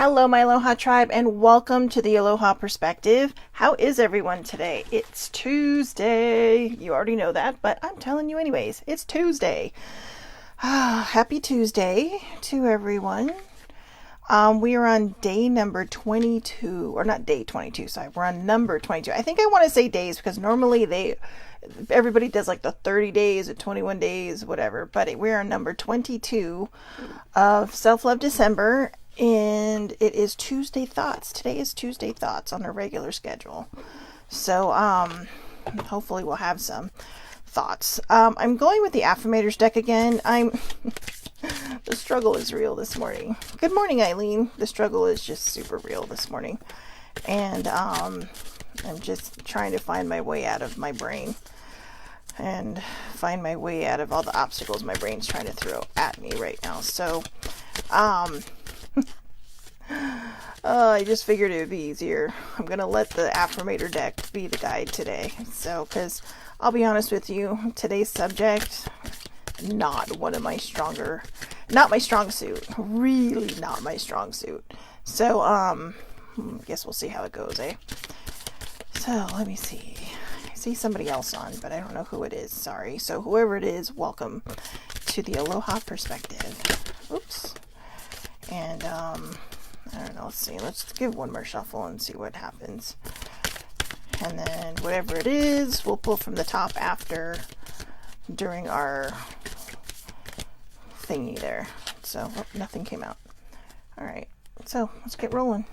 Hello, my Aloha tribe, and welcome to the Aloha Perspective. How is everyone today? It's Tuesday. You already know that, but I'm telling you anyways. It's Tuesday. Happy Tuesday to everyone. We are on day number 22, or not day 22, sorry. We're on number 22. I think I want to say days because normally everybody does like the 30 days or 21 days, whatever. But we're on number 22 of Self-Love December. And it is Tuesday Thoughts. Today is Tuesday Thoughts on our regular schedule. So, hopefully we'll have some thoughts. I'm going with the Affirmators deck again. The struggle is real this morning. Good morning, Eileen. The struggle is just super real this morning. And, I'm just trying to find my way out of my brain. And find my way out of all the obstacles my brain's trying to throw at me right now. So, I just figured it would be easier. I'm going to let the Affirmator deck be the guide today. So, because I'll be honest with you, today's subject, not one of my not my strong suit. Really not my strong suit. So, I guess we'll see how it goes, eh? So, let me see. I see somebody else on, but I don't know who it is. Sorry. So, whoever it is, welcome to the Aloha Perspective. Oops. And, I don't know, let's see. Let's give one more shuffle and see what happens. And then whatever it is, we'll pull from the top during our thingy there. So, nothing came out. All right. So, let's get rolling.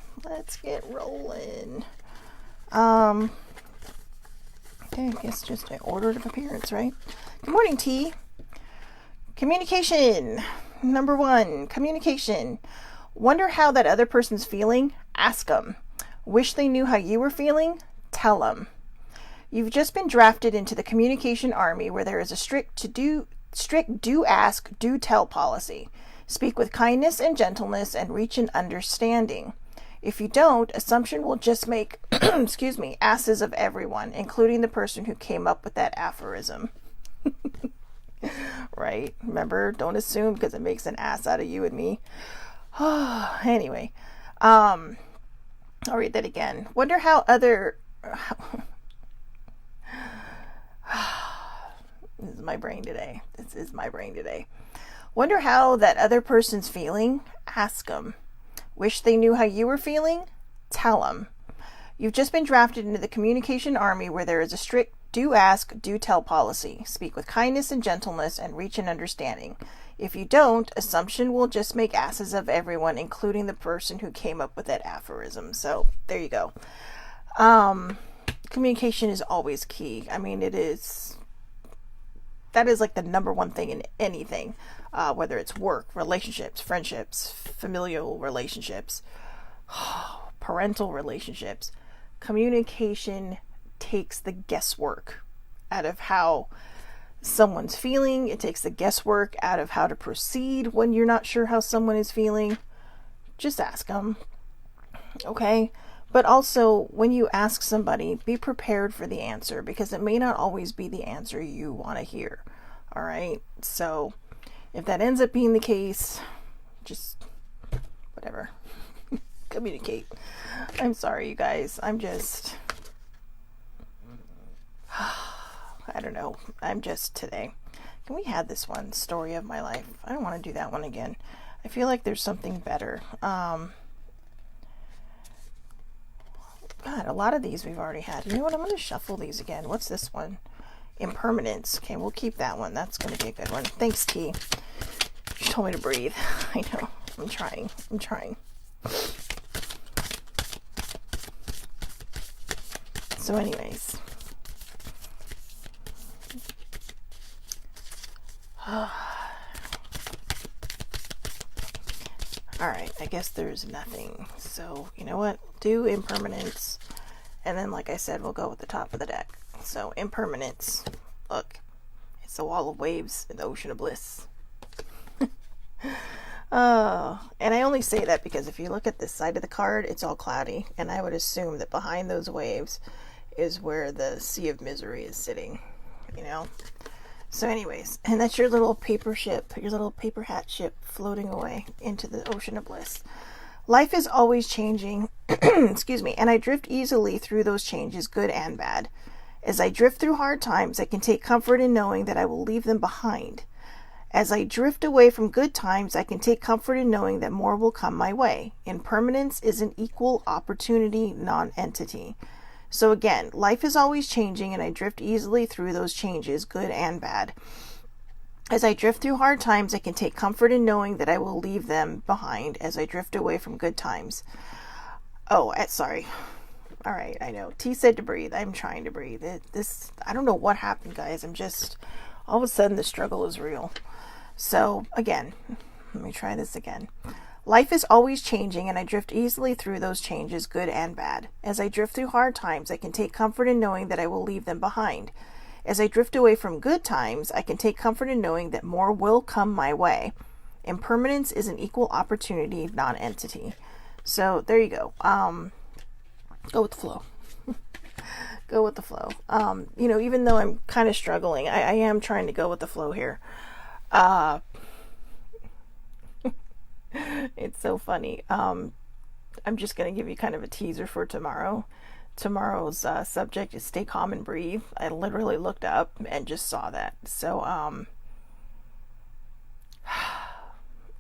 Okay, I guess just an order of appearance, right? Good morning, T. Communication. Number 1, communication. Wonder how that other person's feeling? Ask them. Wish they knew how you were feeling? Tell them. You've just been drafted into the communication army where there is a strict do ask, do tell policy. Speak with kindness and gentleness and reach an understanding. If you don't, assumption will just make, asses of everyone, including the person who came up with that aphorism. Right? Remember, don't assume because it makes an ass out of you and me. Anyway, I'll read that again. Wonder how This is my brain today. Wonder how that other person's feeling? Ask them. Wish they knew how you were feeling? Tell them. You've just been drafted into the communication army where there is a strict do ask, do tell policy. Speak with kindness and gentleness and reach an understanding. If you don't, assumption will just make asses of everyone, including the person who came up with that aphorism. So, there you go. Communication is always key. I mean, that is like the number one thing in anything. Whether it's work, relationships, friendships, familial relationships, parental relationships. Communication takes the guesswork out of how someone's feeling. It takes the guesswork out of how to proceed when you're not sure how someone is feeling. Just ask them. Okay? But also, when you ask somebody, be prepared for the answer because it may not always be the answer you want to hear. All right? So, if that ends up being the case, just whatever. Communicate. I'm sorry, you guys. I don't know. Today. Can we have this one? Story of my life. I don't want to do that one again. I feel like there's something better. God, a lot of these we've already had. You know what? I'm going to shuffle these again. What's this one? Impermanence. Okay, we'll keep that one. That's going to be a good one. Thanks, T. You told me to breathe. I know. I'm trying. So anyways. Alright, I guess there's nothing. So, you know what? Do impermanence. And then, like I said, we'll go with the top of the deck. So, impermanence. Look. It's a wall of waves in the ocean of bliss. And I only say that because if you look at this side of the card, it's all cloudy. And I would assume that behind those waves is where the sea of misery is sitting. You know? So anyways, and that's your little paper ship, your little paper hat ship floating away into the ocean of bliss. Life is always changing, excuse me, and I drift easily through those changes, good and bad. As I drift through hard times, I can take comfort in knowing that I will leave them behind. As I drift away from good times, I can take comfort in knowing that more will come my way. Impermanence is an equal opportunity non-entity. So again, life is always changing and I drift easily through those changes, good and bad. As I drift through hard times, I can take comfort in knowing that I will leave them behind as I drift away from good times. Oh, sorry. All right, I know. T said to breathe. I'm trying to breathe. I don't know what happened, guys. All of a sudden the struggle is real. So again, let me try this again. Life is always changing and I drift easily through those changes, good and bad. As I drift through hard times, I can take comfort in knowing that I will leave them behind. As I drift away from good times, I can take comfort in knowing that more will come my way. Impermanence is an equal opportunity non-entity. So there you go. Go with the flow. Go with the flow. Even though I'm kind of struggling, I am trying to go with the flow here. It's so funny. I'm just going to give you kind of a teaser for tomorrow. Tomorrow's subject is stay calm and breathe. I literally looked up and just saw that. So,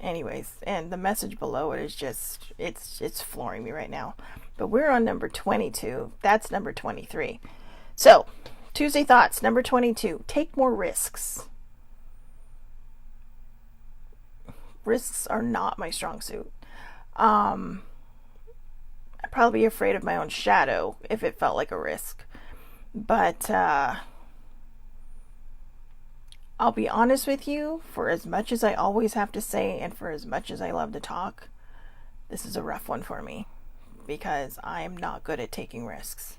anyways, and the message below it is just, it's flooring me right now. But we're on number 22. That's number 23. So, Tuesday Thoughts, number 22. Take more risks. Risks are not my strong suit. I'd probably be afraid of my own shadow if it felt like a risk. But I'll be honest with you, for as much as I always have to say and for as much as I love to talk, this is a rough one for me because I am not good at taking risks.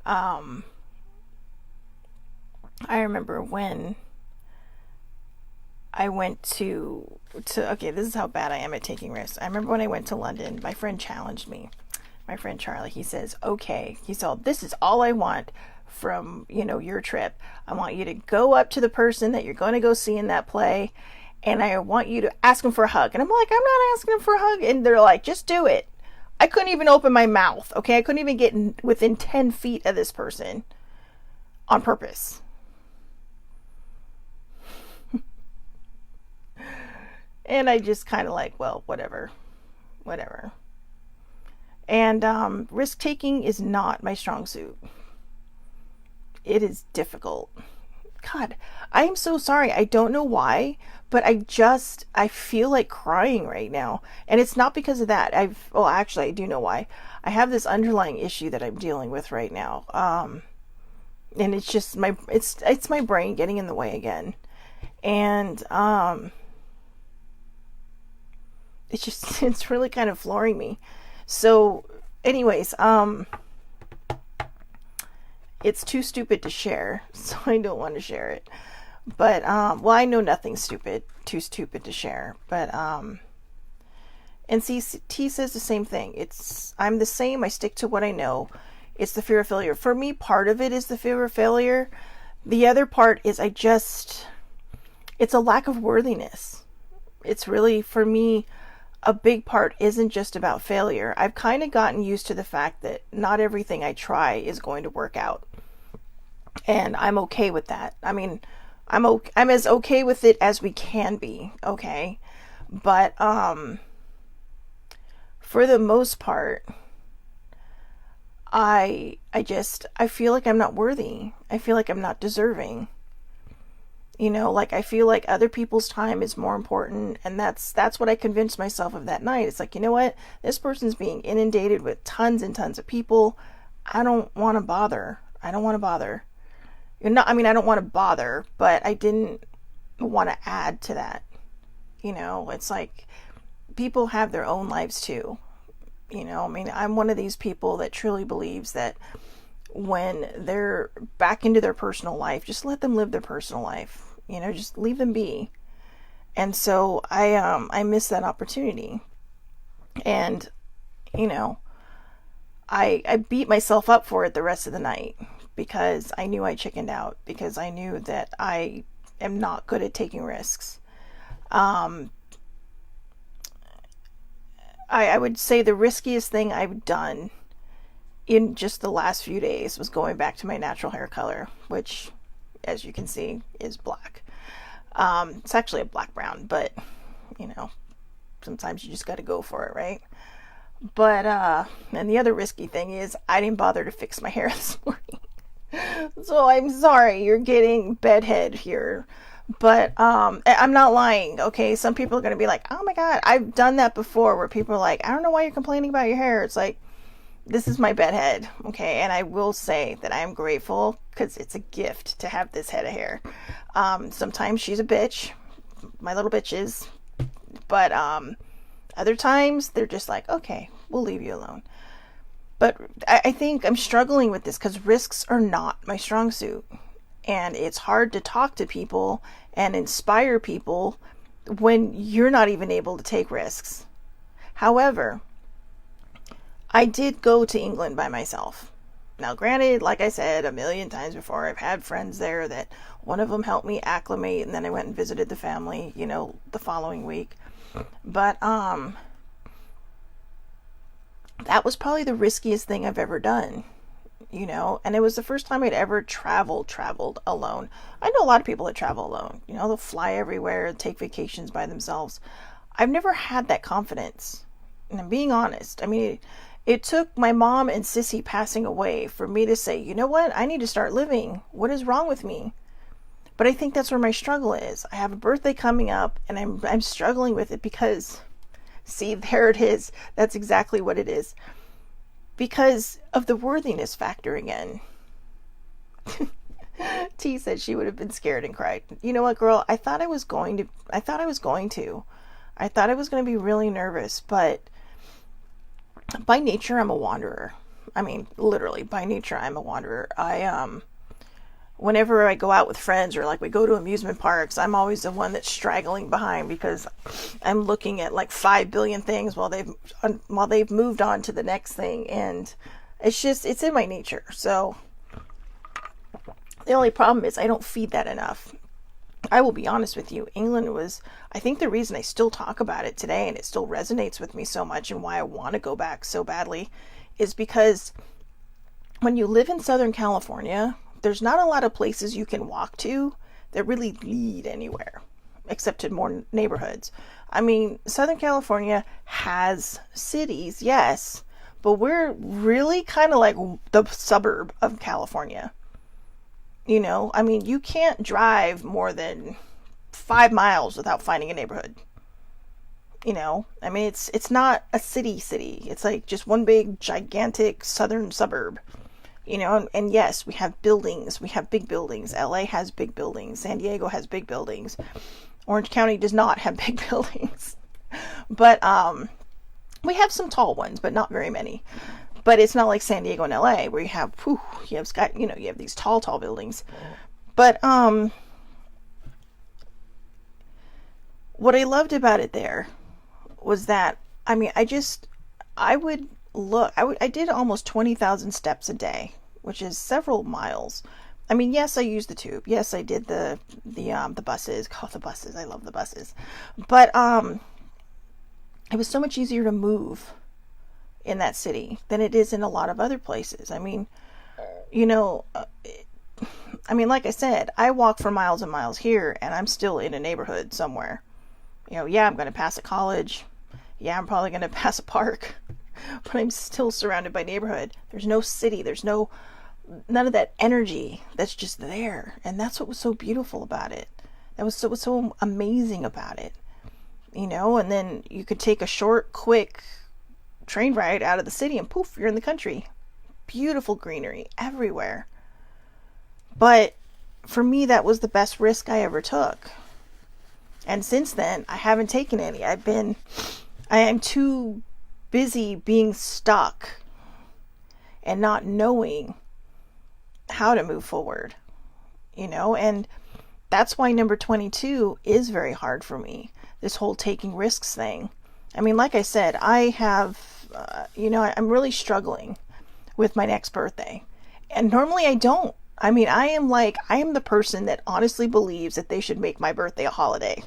I remember when I went to okay, this is how bad I am at taking risks. I remember when I went to London, my friend challenged me. My friend Charlie, he says, okay, he said, this is all I want from, your trip. I want you to go up to the person that you're going to go see in that play, and I want you to ask him for a hug. And I'm like, I'm not asking him for a hug. And they're like, just do it. I couldn't even open my mouth, okay? I couldn't even get within 10 feet of this person on purpose. And I just kind of like, well, whatever. And risk taking is not my strong suit. It is difficult. God, I am so sorry. I don't know why, but I feel like crying right now. And it's not because of that. Actually, I do know why. I have this underlying issue that I'm dealing with right now. And it's just it's my brain getting in the way again. And, it's really kind of flooring me. So anyways, it's too stupid to share, so I don't want to share it. But, I know nothing's too stupid to share. But, and T says the same thing. I'm the same. I stick to what I know. It's the fear of failure. For me, part of it is the fear of failure. The other part is it's a lack of worthiness. It's really, for me, a big part isn't just about failure. I've kind of gotten used to the fact that not everything I try is going to work out. And I'm okay with that. I mean, I'm as okay with it as we can be, okay? But for the most part, I feel like I'm not worthy. I feel like I'm not deserving. I feel like other people's time is more important, and that's what I convinced myself of that night. It's like, you know what? This person's being inundated with tons and tons of people. I don't want to bother. I don't want to bother. I don't want to bother, but I didn't want to add to that. It's like people have their own lives too. I'm one of these people that truly believes that when they're back into their personal life, just let them live their personal life. Just leave them be. And so I missed that opportunity. And, I beat myself up for it the rest of the night because I knew I chickened out, because I knew that I am not good at taking risks. I would say the riskiest thing I've done in just the last few days was going back to my natural hair color, which, as you can see, is black. It's actually a black brown, but you know, sometimes you just got to go for it, right? But and the other risky thing is I didn't bother to fix my hair this morning. So I'm sorry, you're getting bedhead here. But I'm not lying, okay? Some people are going to be like, oh my God, I've done that before, where people are like, I don't know why you're complaining about your hair. It's like, this is my bedhead, okay? And I will say that I am grateful because it's a gift to have this head of hair. Sometimes she's a bitch, my little bitch is, but other times they're just like, okay, we'll leave you alone. But I think I'm struggling with this because risks are not my strong suit. And it's hard to talk to people and inspire people when you're not even able to take risks. However, I did go to England by myself. Now, granted, like I said a million times before, I've had friends there that one of them helped me acclimate, and then I went and visited the family, you know, the following week. But that was probably the riskiest thing I've ever done. You know, and it was the first time I'd ever traveled alone. I know a lot of people that travel alone. You know, they'll fly everywhere, take vacations by themselves. I've never had that confidence. And I'm being honest. I mean, it took my mom and Sissy passing away for me to say, you know what? I need to start living. What is wrong with me? But I think that's where my struggle is. I have a birthday coming up, and I'm struggling with it because, see, there it is. That's exactly what it is. Because of the worthiness factor again. T said she would have been scared and cried. You know what, girl? I thought I was going to. I thought I was going to be really nervous, but by nature, I'm a wanderer. I mean, literally, by nature, I'm a wanderer. Whenever I go out with friends or like we go to amusement parks, I'm always the one that's straggling behind because I'm looking at like 5 billion things while they've moved on to the next thing, and it's in my nature. So the only problem is I don't feed that enough. I will be honest with you. England was, I think, the reason I still talk about it today and it still resonates with me so much, and why I want to go back so badly, is because when you live in Southern California, there's not a lot of places you can walk to that really lead anywhere, except to more neighborhoods. I mean, Southern California has cities, yes, but we're really kind of like the suburb of California. You know, I mean, you can't drive more than 5 miles without finding a neighborhood. You know, I mean, it's not a city. It's like just one big, gigantic southern suburb. You know, and yes, we have buildings. We have big buildings. LA has big buildings. San Diego has big buildings. Orange County does not have big buildings. But we have some tall ones, but not very many. But it's not like San Diego and LA where you have you have these tall buildings. But what I loved about it there was that, I mean, I did almost 20,000 steps a day, which is several miles. I mean, yes, I used the tube. Yes, I did the buses. Oh, the buses. I love the buses. But it was so much easier to move in that city than it is in a lot of other places. I mean, you know, like I said, I walk for miles and miles here, and I'm still in a neighborhood somewhere. You know, yeah, I'm going to pass a college. Yeah, I'm probably going to pass a park. But I'm still surrounded by neighborhood. There's no city. There's none of that energy that's just there. And that's what was so beautiful about it. That was so amazing about it. You know, and then you could take a short, quick train ride out of the city and poof, you're in the country. Beautiful greenery everywhere. But for me, that was the best risk I ever took. And since then, I haven't taken any. I am too busy being stuck and not knowing how to move forward, you know, and that's why number 22 is very hard for me, this whole taking risks thing. I mean, like I said, I have, I'm really struggling with my next birthday, and normally I don't. I mean, I am the person that honestly believes that they should make my birthday a holiday.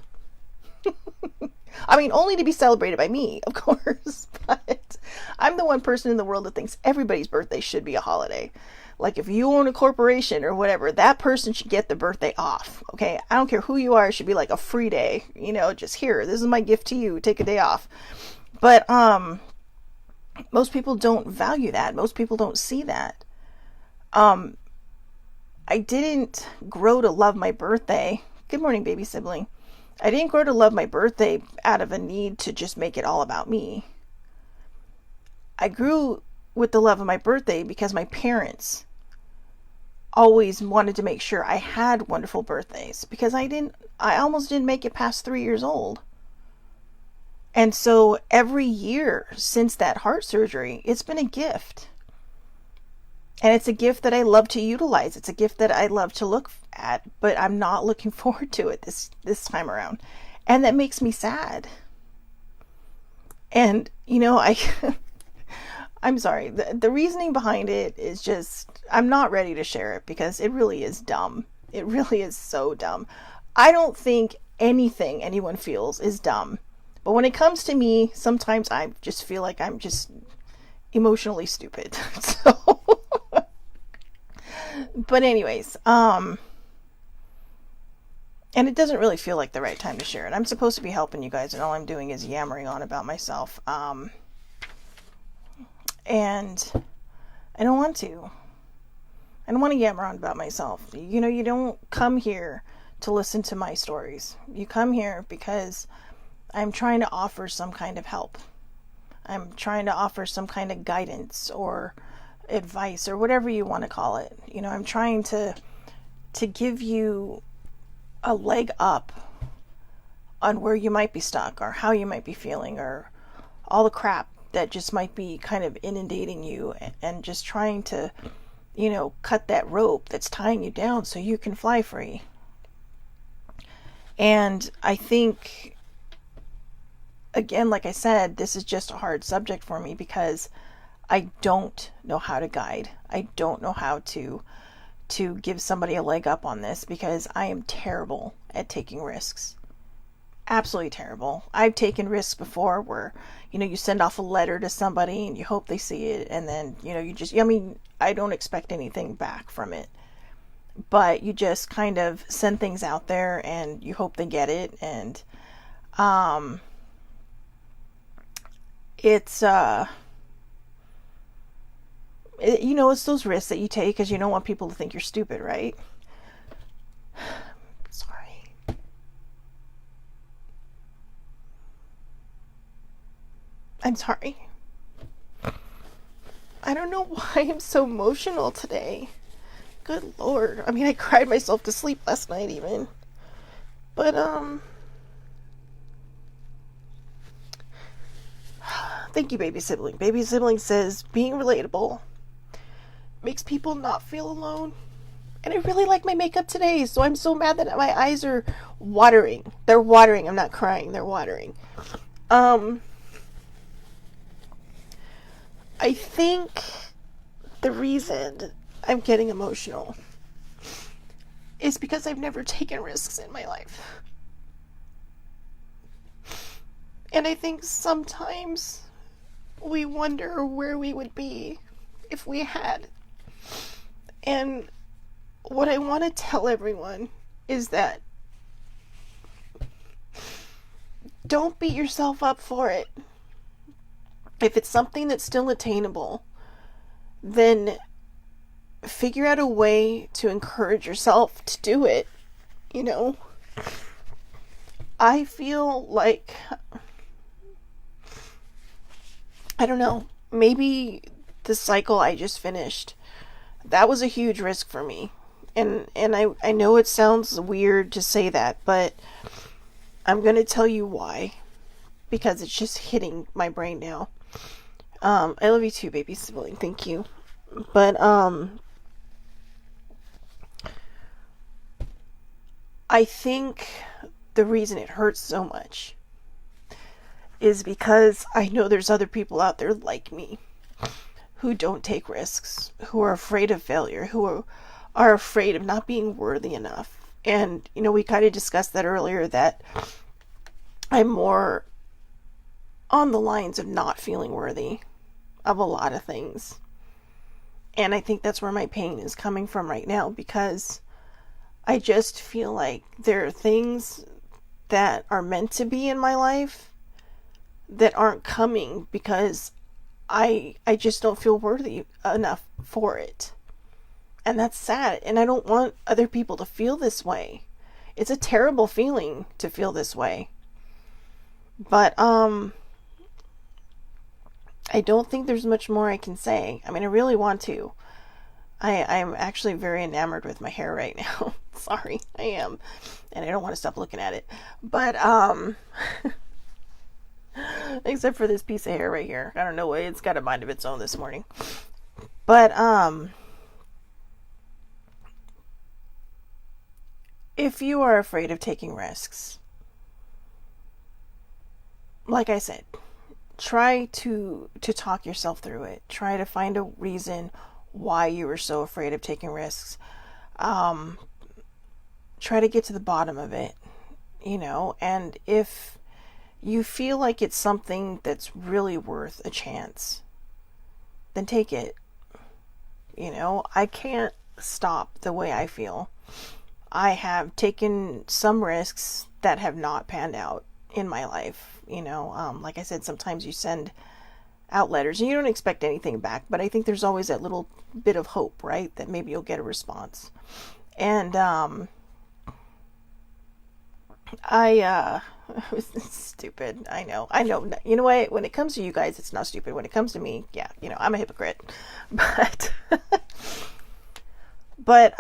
I mean, only to be celebrated by me, of course, but I'm the one person in the world that thinks everybody's birthday should be a holiday. Like, if you own a corporation or whatever, that person should get the birthday off, okay? I don't care who you are, it should be like a free day, just here, this is my gift to you, take a day off. But, most people don't value that. Most people don't see that. I didn't grow to love my birthday. Good morning, baby sibling. I didn't grow to love my birthday out of a need to just make it all about me. I grew with the love of my birthday because my parents always wanted to make sure I had wonderful birthdays, because I almost didn't make it past 3 years old. And so every year since that heart surgery, it's been a gift. And it's a gift that I love to utilize. It's a gift that I love to look at, but I'm not looking forward to it this time around. And that makes me sad. And, I'm sorry. The reasoning behind it is just, I'm not ready to share it because it really is dumb. It really is so dumb. I don't think anything anyone feels is dumb. But when it comes to me, sometimes I just feel like I'm just emotionally stupid. So, but anyways, and it doesn't really feel like the right time to share it. I'm supposed to be helping you guys, and all I'm doing is yammering on about myself. And I don't want to. I don't want to yammer on about myself. You don't come here to listen to my stories. You come here because I'm trying to offer some kind of help. I'm trying to offer some kind of guidance or advice or whatever you want to call it. I'm trying to give you a leg up on where you might be stuck or how you might be feeling or all the crap that just might be kind of inundating you, and just trying to, cut that rope that's tying you down so you can fly free. And I think, again, like I said, this is just a hard subject for me because I don't know how to guide. I don't know how to give somebody a leg up on this because I am terrible at taking risks. Absolutely terrible. I've taken risks before where, you send off a letter to somebody and you hope they see it, and then, I don't expect anything back from it. But you just kind of send things out there and you hope they get it, and it's it's those risks that you take because you don't want people to think you're stupid, right? Sorry. I'm sorry. I don't know why I'm so emotional today. Good Lord. I cried myself to sleep last night even. But, thank you, baby sibling. Baby sibling says, being relatable makes people not feel alone. And I really like my makeup today, so I'm so mad that my eyes are watering. They're watering. I'm not crying. They're watering. I think the reason I'm getting emotional is because I've never taken risks in my life. And I think sometimes we wonder where we would be if we had. And what I want to tell everyone is that don't beat yourself up for it. If it's something that's still attainable, then figure out a way to encourage yourself to do it. I feel like, I don't know, maybe the cycle I just finished, that was a huge risk for me. And I know it sounds weird to say that, but I'm going to tell you why. Because it's just hitting my brain now. I love you too, baby sibling. Thank you. But, I think the reason it hurts so much is because I know there's other people out there like me who don't take risks, who are afraid of failure, who are afraid of not being worthy enough. And, we kind of discussed that earlier, that I'm more on the lines of not feeling worthy of a lot of things. And I think that's where my pain is coming from right now, because I just feel like there are things that are meant to be in my life that aren't coming because I just don't feel worthy enough for it. And that's sad. And I don't want other people to feel this way. It's a terrible feeling to feel this way. But I don't think there's much more I can say. I mean, I really want to. I'm actually very enamored with my hair right now. Sorry, I am. And I don't want to stop looking at it. But except for this piece of hair right here. I don't know, it's got a mind of its own this morning. But if you are afraid of taking risks, like I said, try to talk yourself through it. Try to find a reason why you were so afraid of taking risks. Try to get to the bottom of it, and if you feel like it's something that's really worth a chance, then take it. I can't stop the way I feel. I have taken some risks that have not panned out in my life. Like I said, sometimes you send out letters and you don't expect anything back, but I think there's always that little bit of hope, right? That maybe you'll get a response. And it's stupid. I know. You know what? When it comes to you guys, it's not stupid. When it comes to me, yeah, I'm a hypocrite. But, but,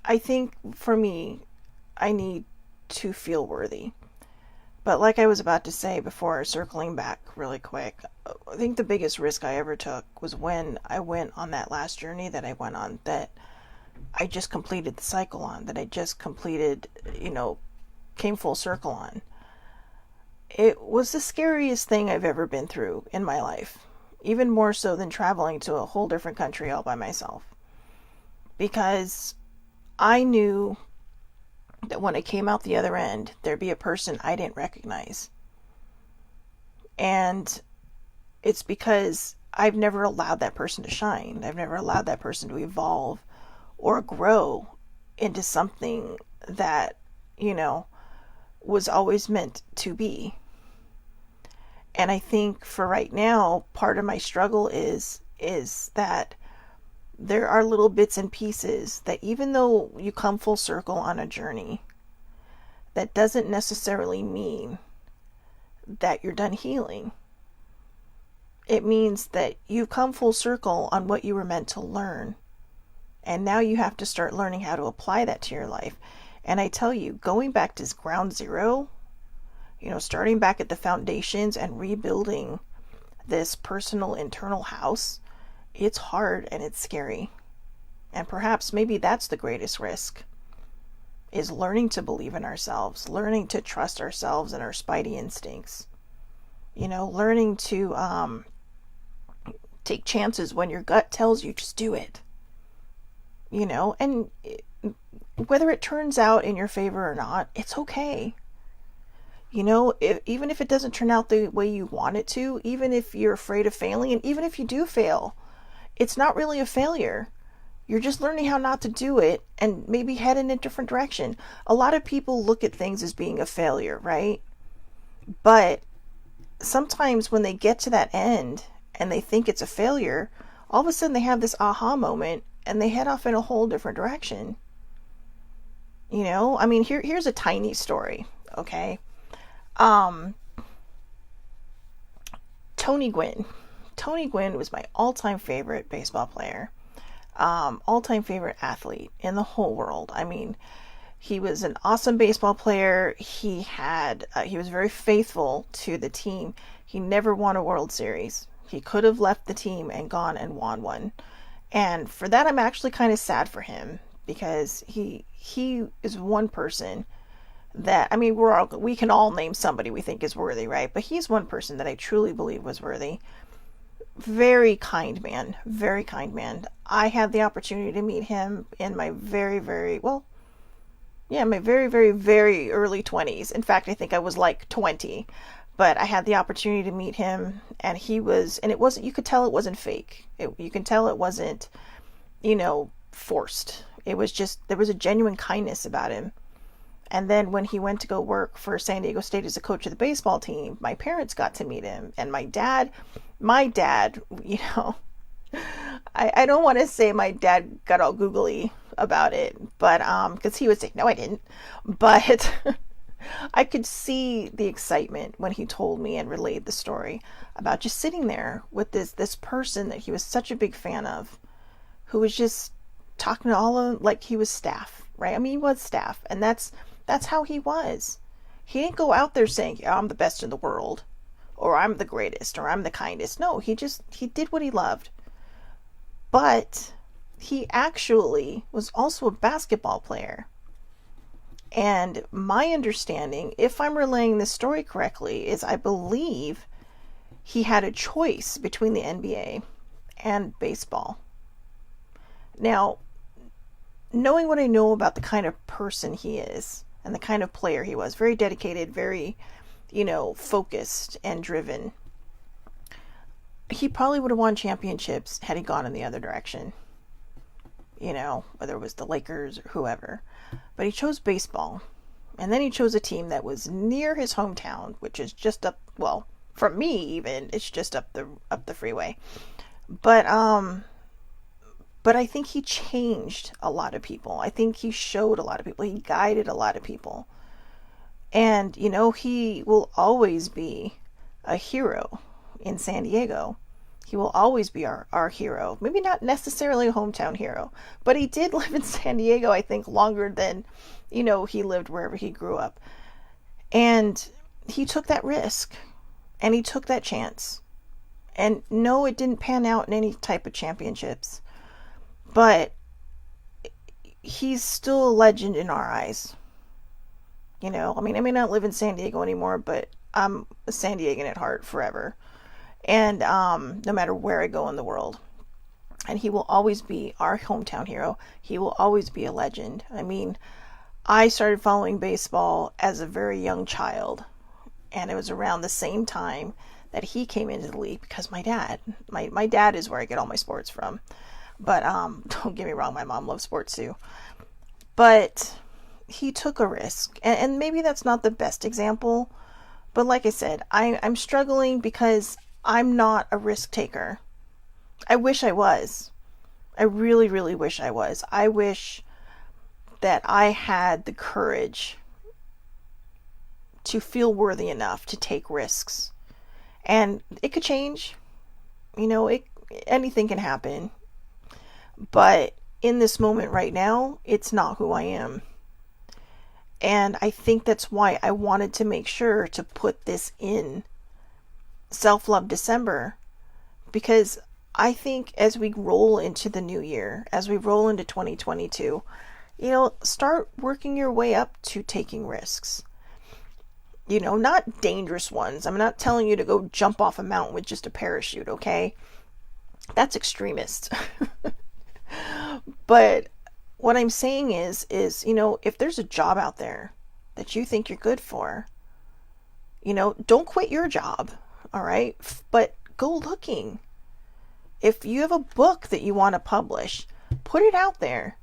I think for me, I need to feel worthy. But like I was about to say before, circling back really quick, I think the biggest risk I ever took was when I went on that last journey that I went on, that I just completed the cycle on, that I just completed, came full circle on. It was the scariest thing I've ever been through in my life, even more so than traveling to a whole different country all by myself. Because I knew that when I came out the other end, there'd be a person I didn't recognize. And it's because I've never allowed that person to shine. I've never allowed that person to evolve or grow into something that, was always meant to be. And I think for right now, part of my struggle is that there are little bits and pieces that, even though you come full circle on a journey, that doesn't necessarily mean that you're done healing. It means that you've come full circle on what you were meant to learn. And now you have to start learning how to apply that to your life. And I tell you, going back to ground zero, starting back at the foundations and rebuilding this personal internal house, it's hard and it's scary. And perhaps maybe that's the greatest risk, is learning to believe in ourselves, learning to trust ourselves and our spidey instincts. Learning to take chances when your gut tells you just do it. And whether it turns out in your favor or not, it's okay. Even if it doesn't turn out the way you want it to, even if you're afraid of failing, and even if you do fail, it's not really a failure. You're just learning how not to do it and maybe head in a different direction. A lot of people look at things as being a failure, right? But sometimes when they get to that end and they think it's a failure, all of a sudden they have this aha moment and they head off in a whole different direction. Here's a tiny story, okay? Tony Gwynn. Tony Gwynn was my all-time favorite baseball player, all-time favorite athlete in the whole world. He was an awesome baseball player. He was very faithful to the team. He never won a World Series. He could have left the team and gone and won one. And for that, I'm actually kind of sad for him, because he is one person that, we can all name somebody we think is worthy, right? But he's one person that I truly believe was worthy. Very kind man. Very kind man. I had the opportunity to meet him in my very, very, Yeah, my very, very, very early 20s. In fact, I think I was like 20. But I had the opportunity to meet him, and and it wasn't, you could tell it wasn't fake. You can tell it wasn't, forced. It was just, there was a genuine kindness about him. And then when he went to go work for San Diego State as a coach of the baseball team, my parents got to meet him. And my dad, I don't want to say my dad got all googly about it, but because he would say, no, I didn't. But I could see the excitement when he told me and relayed the story about just sitting there with this person that he was such a big fan of, who was just talking to all of, like, he was staff, right? I mean, he was staff, and that's how he was. He didn't go out there saying, yeah, I'm the best in the world, or I'm the greatest, or I'm the kindest. No, he did what he loved. But he actually was also a basketball player. And my understanding, if I'm relaying this story correctly, is I believe he had a choice between the NBA and baseball. Now, knowing what I know about the kind of person he is and the kind of player he was, very dedicated, very, focused and driven, he probably would have won championships had he gone in the other direction. Whether it was the Lakers or whoever. But he chose baseball. And then he chose a team that was near his hometown, which is just up, well, from me even, it's just up the freeway. But I think he changed a lot of people. I think he showed a lot of people. He guided a lot of people. And, he will always be a hero in San Diego. He will always be our hero. Maybe not necessarily a hometown hero, but he did live in San Diego, I think, longer than, he lived wherever he grew up. And he took that risk, and he took that chance. And no, it didn't pan out in any type of championships, but he's still a legend in our eyes. I may not live in San Diego anymore, but I'm a San Diegan at heart forever. And no matter where I go in the world. And he will always be our hometown hero. He will always be a legend. I mean, I started following baseball as a very young child. And it was around the same time that he came into the league because my dad is where I get all my sports from. But don't get me wrong, my mom loves sports too. But he took a risk. And maybe that's not the best example. But like I said, I'm struggling because I'm not a risk taker. I wish I was. I really, really wish I was. I wish that I had the courage to feel worthy enough to take risks. And it could change. Anything can happen. But in this moment right now, it's not who I am. And I think that's why I wanted to make sure to put this in Self-Love December, because I think as we roll into the new year, as we roll into 2022, start working your way up to taking risks. Not dangerous ones. I'm not telling you to go jump off a mountain with just a parachute, okay? That's extremist. But what I'm saying is, if there's a job out there that you think you're good for, don't quit your job. All right. But go looking. If you have a book that you want to publish, put it out there.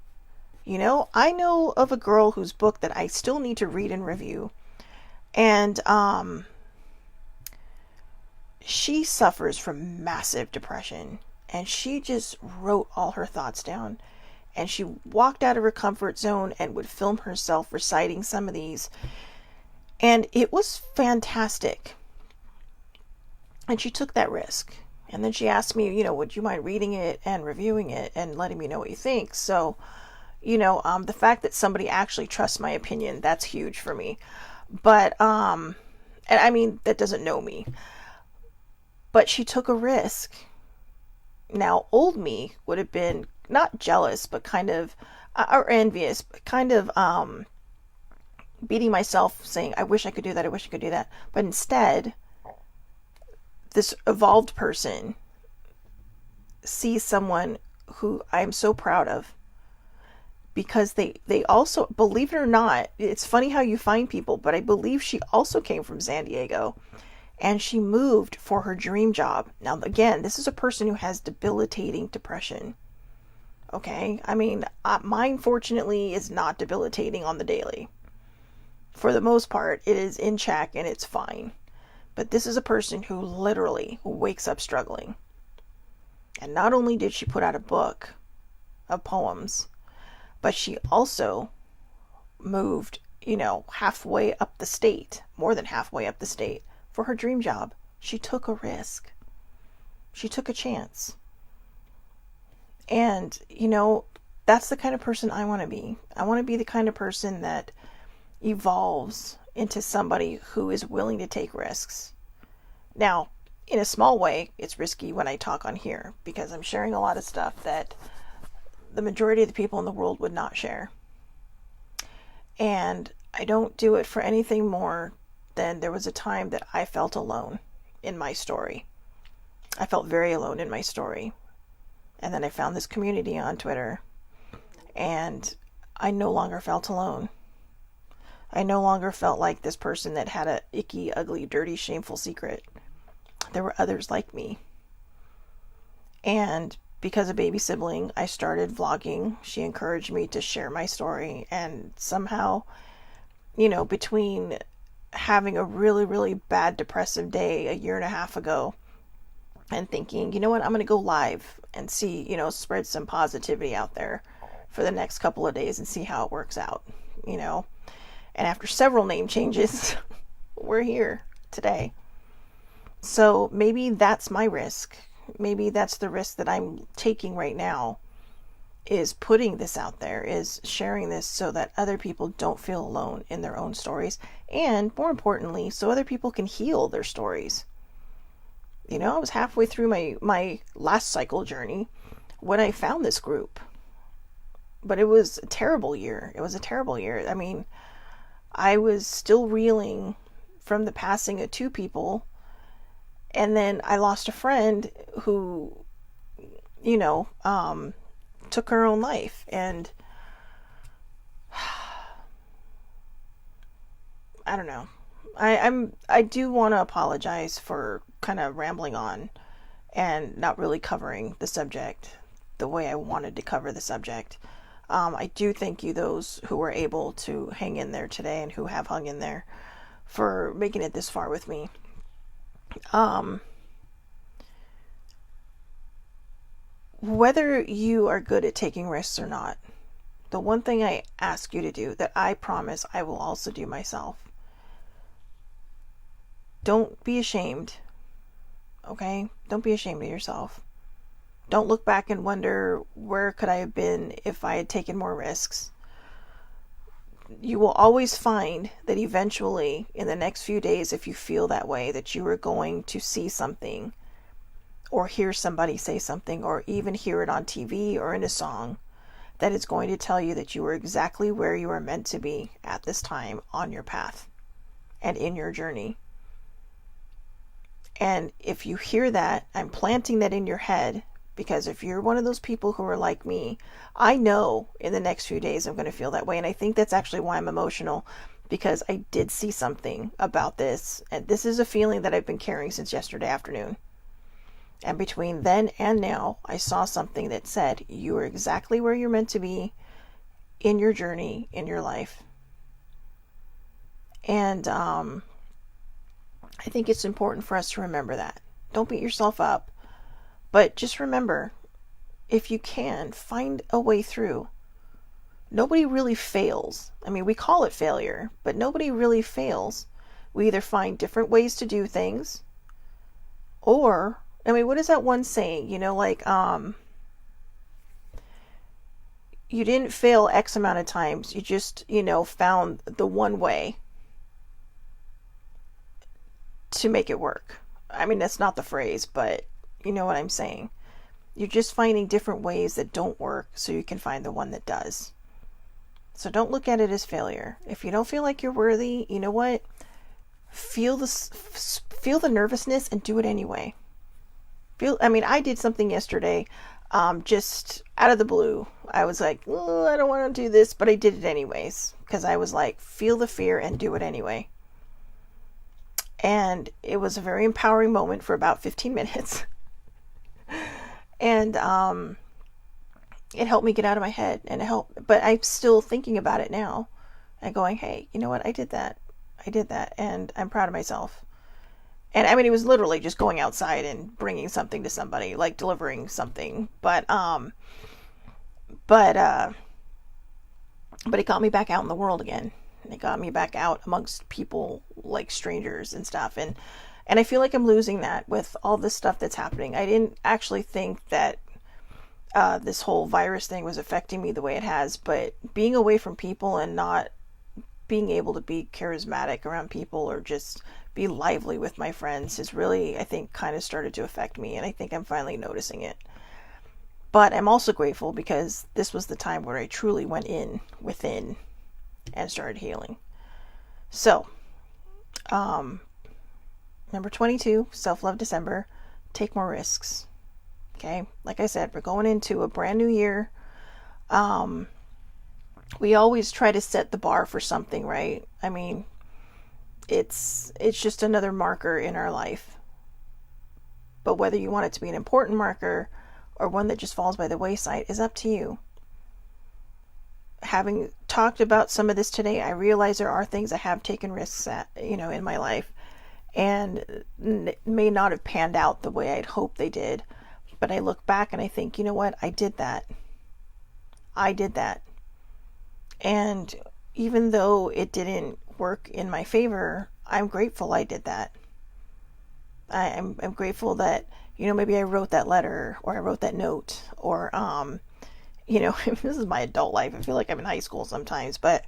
I know of a girl whose book that I still need to read and review. And she suffers from massive depression. And she just wrote all her thoughts down. And she walked out of her comfort zone and would film herself reciting some of these. And it was fantastic. And she took that risk. And then she asked me, would you mind reading it and reviewing it and letting me know what you think? So, the fact that somebody actually trusts my opinion, that's huge for me. But, and I mean, that doesn't know me. But she took a risk. Now, old me would have been not jealous, but kind of, or envious, but kind of, beating myself, saying, I wish I could do that, I wish I could do that. But instead, this evolved person sees someone who I'm so proud of because they also, believe it or not, it's funny how you find people, but I believe she also came from San Diego, and she moved for her dream job. Now, again, this is a person who has debilitating depression. Okay? I mean, mine, fortunately, is not debilitating on the daily. For the most part, it is in check and it's fine. But this is a person who literally wakes up struggling. And not only did she put out a book of poems, but she also moved, halfway up the state, more than halfway up the state, for her dream job. She took a risk. She took a chance. And, that's the kind of person I want to be. I want to be the kind of person that evolves into somebody who is willing to take risks. Now, in a small way, it's risky when I talk on here because I'm sharing a lot of stuff that the majority of the people in the world would not share. And I don't do it for anything more than there was a time that I felt alone in my story. I felt very alone in my story. And then I found this community on Twitter, and I no longer felt alone. I no longer felt like this person that had a icky, ugly, dirty, shameful secret. There were others like me. And because a baby sibling, I started vlogging. She encouraged me to share my story. And somehow, between having a really, really bad depressive day a year and a half ago and thinking, you know what, I'm going to go live and see, spread some positivity out there for the next couple of days and see how it works out, And after several name changes, we're here today. So maybe that's my risk. Maybe that's the risk that I'm taking right now, is putting this out there, is sharing this so that other people don't feel alone in their own stories. And more importantly, so other people can heal their stories. I was halfway through my last cycle journey when I found this group. But it was a terrible year. It was a terrible year. I mean, I was still reeling from the passing of two people. And then I lost a friend who, took her own life. And I don't know. I do want to apologize for kind of rambling on and not really covering the subject the way I wanted to cover the subject. I do thank you, those who were able to hang in there today and who have hung in there, for making it this far with me. Whether you are good at taking risks or not, the one thing I ask you to do, that I promise I will also do myself, don't be ashamed. Okay? Don't be ashamed of yourself. Don't look back and wonder, where could I have been if I had taken more risks? You will always find that eventually, in the next few days, if you feel that way, that you are going to see something, or hear somebody say something, or even hear it on TV or in a song, that is going to tell you that you are exactly where you are meant to be at this time on your path and in your journey. And if you hear that, I'm planting that in your head, because if you're one of those people who are like me, I know in the next few days I'm going to feel that way. And I think that's actually why I'm emotional, because I did see something about this. And this is a feeling that I've been carrying since yesterday afternoon. And between then and now, I saw something that said, you are exactly where you're meant to be in your journey, in your life. And I think it's important for us to remember that. Don't beat yourself up, but just remember, if you can, find a way through. Nobody really fails. I mean, we call it failure, but nobody really fails. We either find different ways to do things, or, I mean, what is that one saying? You didn't fail X amount of times. You just, found the one way to make it work. I mean, that's not the phrase, but you know what I'm saying. You're just finding different ways that don't work so you can find the one that does. So don't look at it as failure. If you don't feel like you're worthy, you know what? Feel the nervousness and do it anyway. I did something yesterday. just out of the blue. I was like, oh, I don't want to do this, but I did it anyways. Because I was like, feel the fear and do it anyway. And it was a very empowering moment for about 15 minutes. And it helped me get out of my head, and it helped. But I'm still thinking about it now and going, hey, you know what? I did that. And I'm proud of myself. And I mean, it was literally just going outside and bringing something to somebody, like delivering something. But it got me back out in the world again. It got me back out amongst people, like strangers and stuff. And I feel like I'm losing that with all this stuff that's happening. I didn't actually think that this whole virus thing was affecting me the way it has, but being away from people and not being able to be charismatic around people or just be lively with my friends has really, I think, kind of started to affect me. And I think I'm finally noticing it. But I'm also grateful because this was the time where I truly went within and started healing. So, number 22, Self-Love December, take more risks. Okay. Like I said, we're going into a brand new year. We always try to set the bar for something, right? I mean, it's just another marker in our life. But whether you want it to be an important marker or one that just falls by the wayside is up to you. Having talked about some of this today, I realize there are things I have taken risks at, in my life, and may not have panned out the way I'd hoped they did. But I look back and I think, you know what? I did that. And even though it didn't work in my favor, I'm grateful I did that. I'm grateful that, maybe I wrote that letter, or I wrote that note, or, this is my adult life. I feel like I'm in high school sometimes, but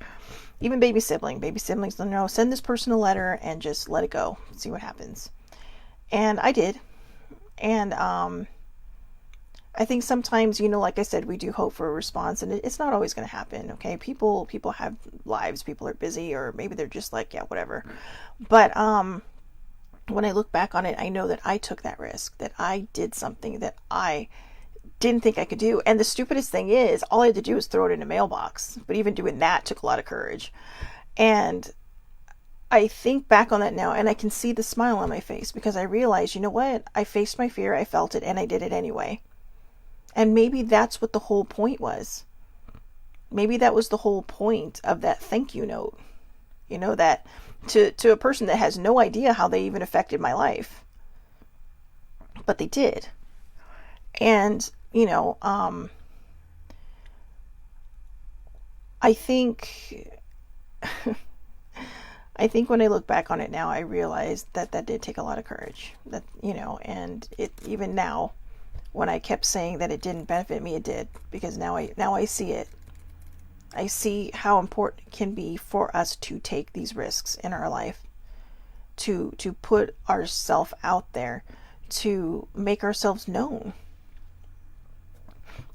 even baby siblings don't know, send this person a letter and just let it go, see what happens. And I did. And, I think sometimes, like I said, we do hope for a response, and it's not always going to happen. Okay. People have lives, people are busy, or maybe they're just like, yeah, whatever. But, when I look back on it, I know that I took that risk, that I did something that I didn't think I could do. And the stupidest thing is, all I had to do was throw it in a mailbox. But even doing that took a lot of courage. And I think back on that now, and I can see the smile on my face, because I realized, you know what? I faced my fear, I felt it, and I did it anyway. And maybe that's what the whole point was. Maybe that was the whole point of that thank you note. That to a person that has no idea how they even affected my life. But they did. And, I think when I look back on it now, I realized that did take a lot of courage. That, and it, even now, when I kept saying that it didn't benefit me, it did, because now I see it. I see how important it can be for us to take these risks in our life, to put ourselves out there, to make ourselves known.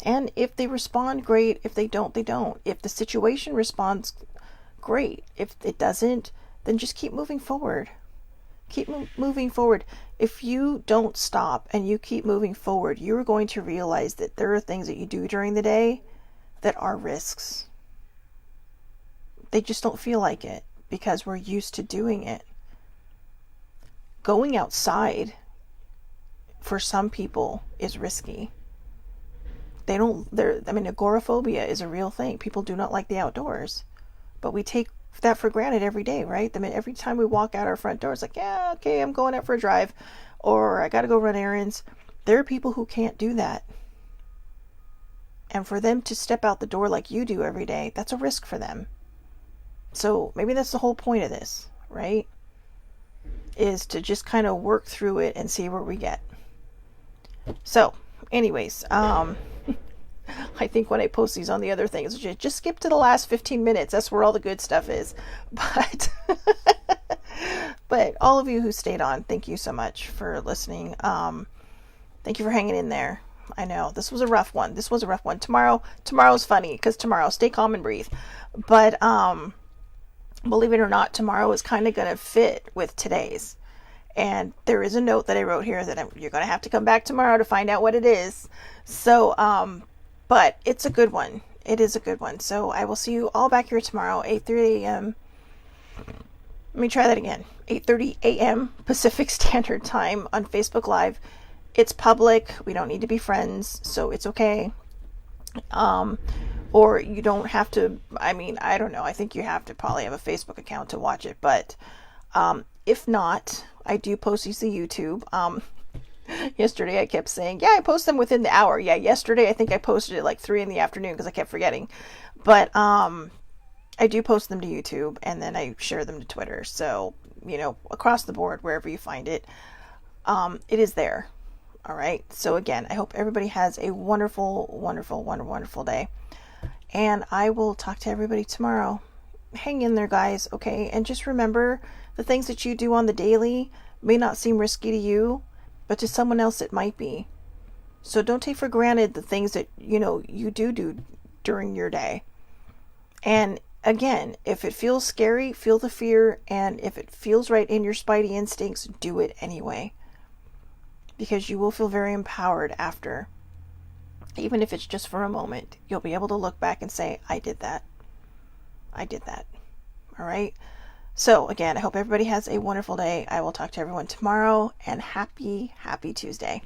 And if they respond, great. If they don't, they don't. If the situation responds, great. If it doesn't, then just keep moving forward. Keep moving forward. If you don't stop and you keep moving forward, you're going to realize that there are things that you do during the day that are risks. They just don't feel like it because we're used to doing it. Going outside for some people is risky. Agoraphobia is a real thing. People do not like the outdoors, but we take that for granted every day, right? Every time we walk out our front door, it's like, yeah, okay, I'm going out for a drive, or I got to go run errands. There are people who can't do that. And for them to step out the door like you do every day, that's a risk for them. So maybe that's the whole point of this, right? Is to just kind of work through it and see where we get. So, anyways, I think when I post these on the other things, just skip to the last 15 minutes. That's where all the good stuff is. But all of you who stayed on, thank you so much for listening. Thank you for hanging in there. I know this was a rough one. Tomorrow's funny, because tomorrow, stay calm and breathe. But believe it or not, tomorrow is kind of going to fit with today's. And there is a note that I wrote here that you're going to have to come back tomorrow to find out what it is. So, but it's a good one. It is a good one. So I will see you all back here tomorrow, 8:30 a.m. Let me try that again. 8:30 a.m. Pacific Standard Time on Facebook Live. It's public. We don't need to be friends, so it's okay. Or you don't have to, I mean, I don't know. I think you have to probably have a Facebook account to watch it, but if not, I do post these to YouTube. Yesterday I kept saying, yeah, I post them within the hour. Yeah, yesterday I think I posted it like 3 in the afternoon because I kept forgetting. But I do post them to YouTube, and then I share them to Twitter. So, you know, across the board, wherever you find it, it is there. All right. So again, I hope everybody has a wonderful, wonderful, wonderful, wonderful day. And I will talk to everybody tomorrow. Hang in there, guys. Okay. And just remember, the things that you do on the daily may not seem risky to you, but to someone else it might be. So don't take for granted the things that, you know, you do during your day. And again, if it feels scary, feel the fear. And if it feels right in your spidey instincts, do it anyway. Because you will feel very empowered after. Even if it's just for a moment, you'll be able to look back and say, I did that. I did that. All right. So again, I hope everybody has a wonderful day. I will talk to everyone tomorrow, and happy Tuesday.